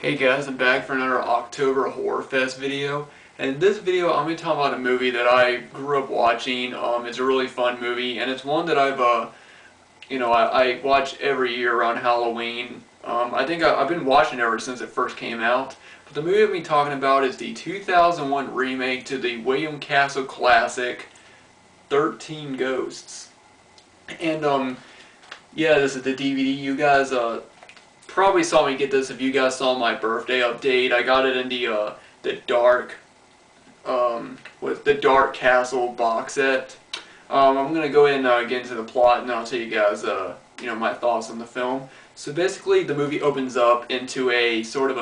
Hey guys, I'm back for another October Horror Fest video. And in this video, I'm going to talk about a movie that I grew up watching. It's a really fun movie, and it's one that I watch every year around Halloween. I think I've been watching it ever since it first came out. But the movie I've been talking about is the 2001 remake to the William Castle classic, 13 Ghosts. And yeah, this is the DVD. You guys probably saw me get this if you guys saw my birthday update. I got it in the dark with the Dark Castle box set. I'm gonna go ahead and get into the plot, and then I'll tell you guys my thoughts on the film. So basically, the movie opens up into a sort of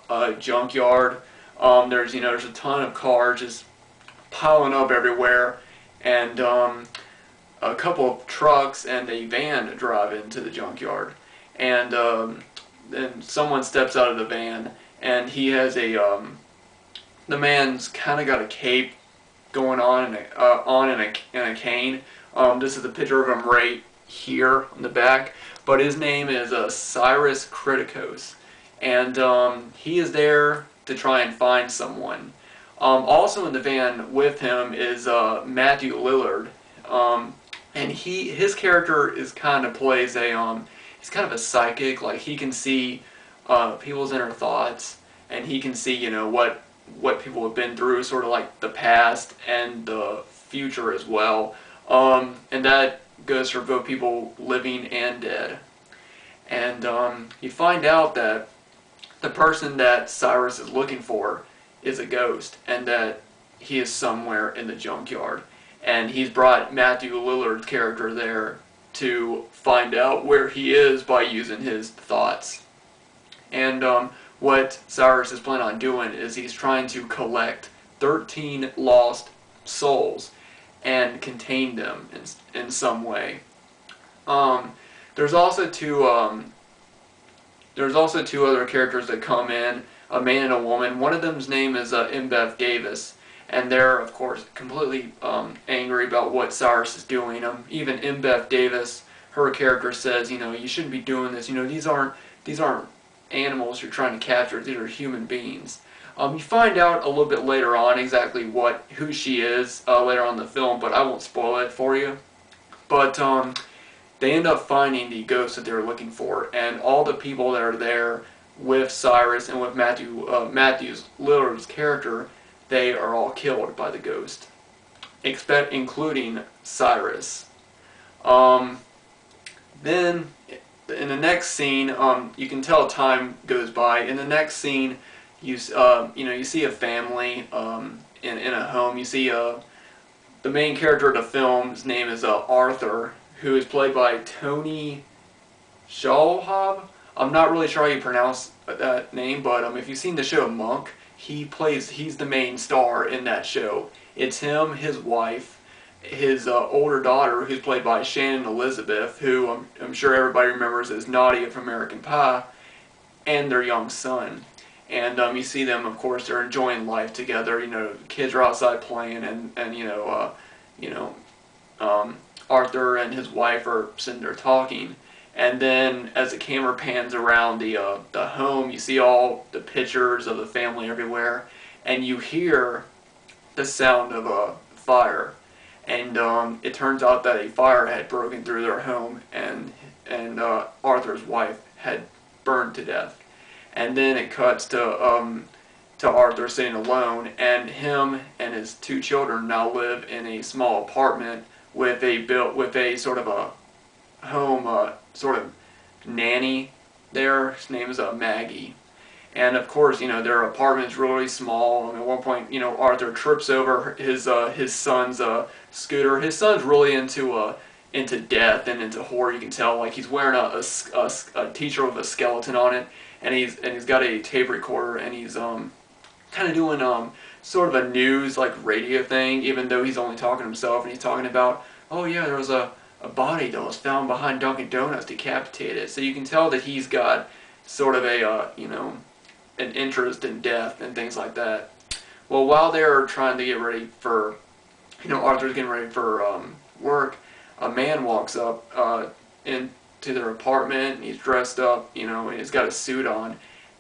a junkyard. There's a ton of cars just piling up everywhere, and a couple of trucks and a van drive into the junkyard, and then someone steps out of the van, and he has the man's kind of got a cape going on and a cane. This is a picture of him right here on the back, but his name is Cyrus Kritikos, and he is there to try and find someone. Also in the van with him is Matthew Lillard, and his character is kind of plays he's kind of a psychic. Like, he can see people's inner thoughts, and he can see what people have been through, sort of like the past and the future as well. And that goes for both people living and dead. And you find out that the person that Cyrus is looking for is a ghost, and that he is somewhere in the junkyard. And he's brought Matthew Lillard's character there to find out where he is by using his thoughts. And what Cyrus is planning on doing is he's trying to collect 13 lost souls and contain them in some way. There's also two other characters that come in, a man and a woman. One of them's name is Embeh Davidtz, and they're of course completely angry about what Cyrus is doing. Even Embeh Davidtz, her character says, you shouldn't be doing this. These aren't animals you're trying to capture. These are human beings. You find out a little bit later on exactly who she is later on in the film, but I won't spoil it for you. But they end up finding the ghost that they're looking for, and all the people that are there with Cyrus and with Matthew Lillard's character, they are all killed by the ghost, including Cyrus. Then in the next scene, you can tell time goes by. In the next scene, you see a family in a home. You see the main character of the film's name is Arthur, who is played by Tony Shalhoub. I'm not really sure how you pronounce that name, but if you've seen the show Monk, he's the main star in that show. It's him, his wife, his older daughter, who's played by Shannon, Elizabeh, who I'm sure everybody remembers as Nadia from American Pie, and their young son. And you see them, of course, they're enjoying life together. The kids are outside playing, and Arthur and his wife are sitting there talking. And then as the camera pans around the home, you see all the pictures of the family everywhere, and you hear the sound of a fire. And it turns out that a fire had broken through their home, and Arthur's wife had burned to death. And then it cuts to Arthur sitting alone, and him and his two children now live in a small apartment with a sort of a home sort of nanny there. His name is Maggie. And of course, their apartment's really small. And at one point, Arthur trips over his son's scooter. His son's really into death and into horror. You can tell, like, he's wearing a t-shirt with a skeleton on it, and he's got a tape recorder, and he's kind of doing sort of a news, like, radio thing, even though he's only talking to himself, and he's talking about, oh yeah, there was a body that was found behind Dunkin' Donuts, decapitated. So you can tell that he's got sort of an interest in death and things like that. Well, while they're trying to get ready for, Arthur's getting ready for work, a man walks up into their apartment, and he's dressed up, and he's got a suit on,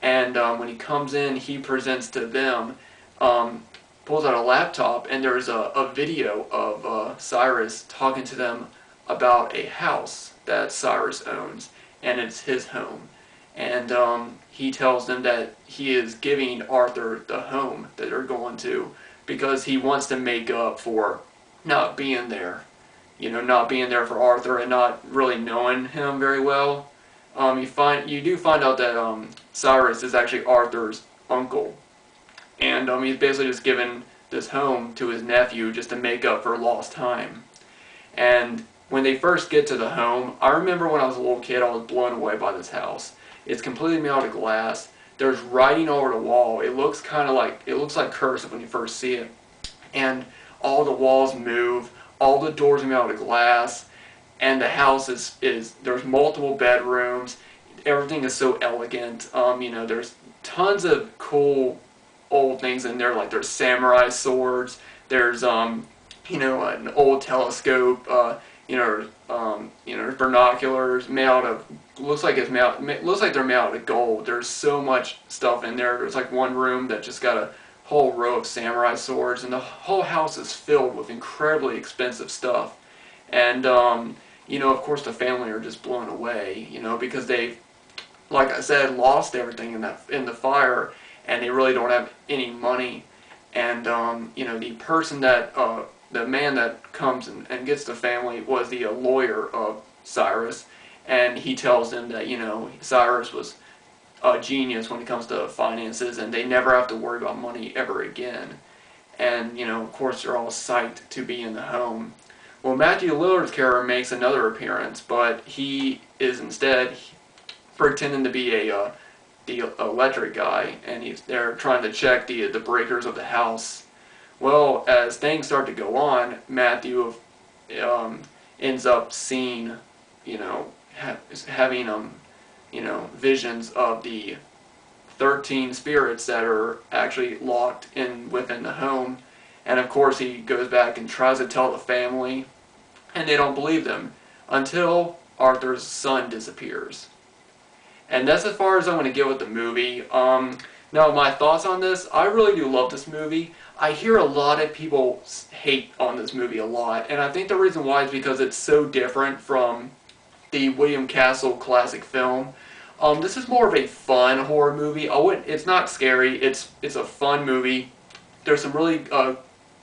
And when he comes in, he presents to them, pulls out a laptop, and there's a video of Cyrus talking to them about a house that Cyrus owns, and it's his home. And he tells them that he is giving Arthur the home that they're going to because he wants to make up for not being there. You know, not being there for Arthur and not really knowing him very well. You do find out that Cyrus is actually Arthur's uncle, and he's basically just given this home to his nephew just to make up for lost time. And when they first get to the home, I remember when I was a little kid, I was blown away by this house. It's completely made out of glass. There's writing all over the wall. It looks like cursive when you first see it, and all the walls move. All the doors are made out of glass. And the house is there's multiple bedrooms. Everything is so elegant. You know, there's tons of cool old things in there, like there's samurai swords. There's you know, an old telescope. There's binoculars made out of looks like they're made out of gold. There's so much stuff in there. There's like one room that just got a whole row of samurai swords, and the whole house is filled with incredibly expensive stuff. And you know, of course, the family are just blown away, you know, because they've, like I said, lost everything in the fire, and they really don't have any money. And you know, the man that comes and gets the family was the lawyer of Cyrus, and he tells them that, you know, Cyrus was a genius when it comes to finances, and they never have to worry about money ever again. And you know, of course, they're all psyched to be in the home. Well, Matthew Lillard's character makes another appearance, but he is instead pretending to be the electric guy, and he's there trying to check the breakers of the house. Well, as things start to go on, Matthew ends up seeing, you know, having you know, visions of the 13 spirits that are actually locked in within the home. And of course, he goes back and tries to tell the family, and they don't believe them until Arthur's son disappears. And that's as far as I'm going to get with the movie. Now, my thoughts on this, I really do love this movie. I hear a lot of people hate on this movie a lot, and I think the reason why is because it's so different from the William Castle classic film. This is more of a fun horror movie. It's not scary. It's a fun movie. There's some really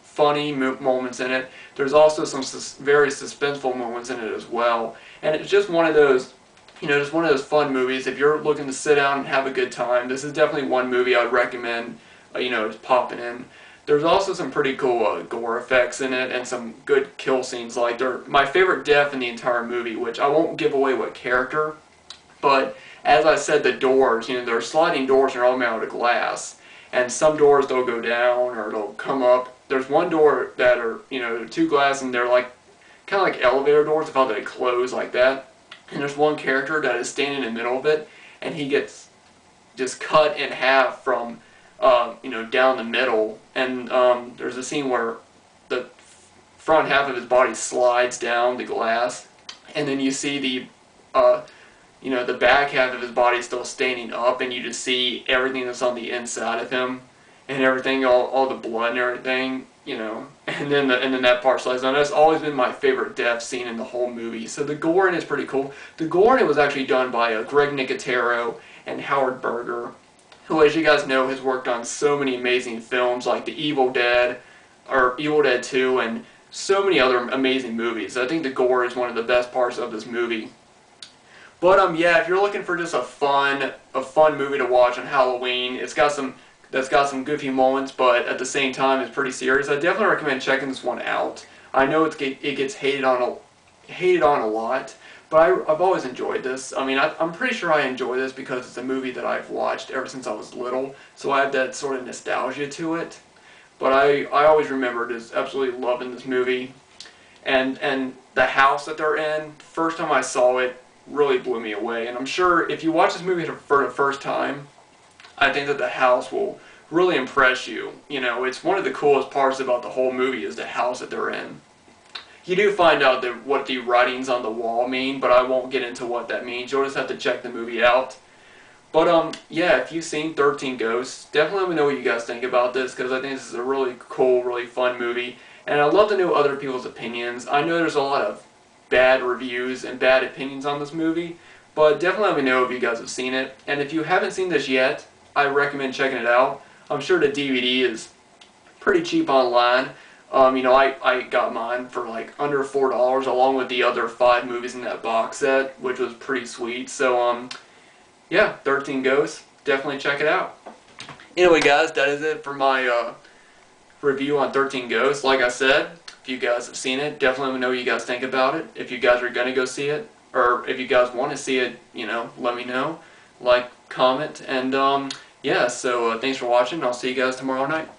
funny moments in it. There's also some very suspenseful moments in it as well. And it's just one of those, you know, just one of those fun movies. If you're looking to sit down and have a good time, this is definitely one movie I'd recommend, you know, just popping in. There's also some pretty cool gore effects in it and some good kill scenes. Like, my favorite death in the entire movie, which I won't give away what character, but as I said, the doors, you know, they're sliding doors and they're all made out of glass. And some doors, they'll go down or they'll come up. There's one door that are, you know, two glass, and they're like, kind of like elevator doors, how they close like that. And there's one character that is standing in the middle of it, and he gets just cut in half from, you know, down the middle. And there's a scene where the front half of his body slides down the glass, and then you see the, you know, the back half of his body still standing up, and you just see everything that's on the inside of him, and everything, all the blood and everything, you know, and then that part slides down. That's always been my favorite death scene in the whole movie. So the gore in it is pretty cool. The gore in it was actually done by Greg Nicotero and Howard Berger, who, as you guys know, has worked on so many amazing films like The Evil Dead, or Evil Dead 2, and so many other amazing movies. I think the gore is one of the best parts of this movie. But yeah, if you're looking for just a fun movie to watch on Halloween, that's got some goofy moments, but at the same time it's pretty serious. I definitely recommend checking this one out. I know it gets hated on a lot, but I've always enjoyed this. I mean, I'm pretty sure I enjoy this because it's a movie that I've watched ever since I was little, so I have that sort of nostalgia to it. But I always remember just absolutely loving this movie, and the house that they're in. First time I saw it, really blew me away. And I'm sure if you watch this movie for the first time, I think that the house will really impress you. You know, it's one of the coolest parts about the whole movie is the house that they're in. You do find out what the writings on the wall mean, but I won't get into what that means. You'll just have to check the movie out. But yeah, if you've seen 13 Ghosts, definitely let me know what you guys think about this, because I think this is a really cool, really fun movie. And I'd love to know other people's opinions. I know there's a lot of bad reviews and bad opinions on this movie, but definitely let me know if you guys have seen it. And if you haven't seen this yet, I recommend checking it out. I'm sure the DVD is pretty cheap online. I got mine for like under $4 along with the other 5 movies in that box set, which was pretty sweet. So, yeah, 13 Ghosts. Definitely check it out. Anyway, guys, that is it for my review on 13 Ghosts. Like I said, if you guys have seen it, definitely let me know what you guys think about it. If you guys are going to go see it, or if you guys want to see it, let me know. Like, comment, and yeah, so thanks for watching. I'll see you guys tomorrow night.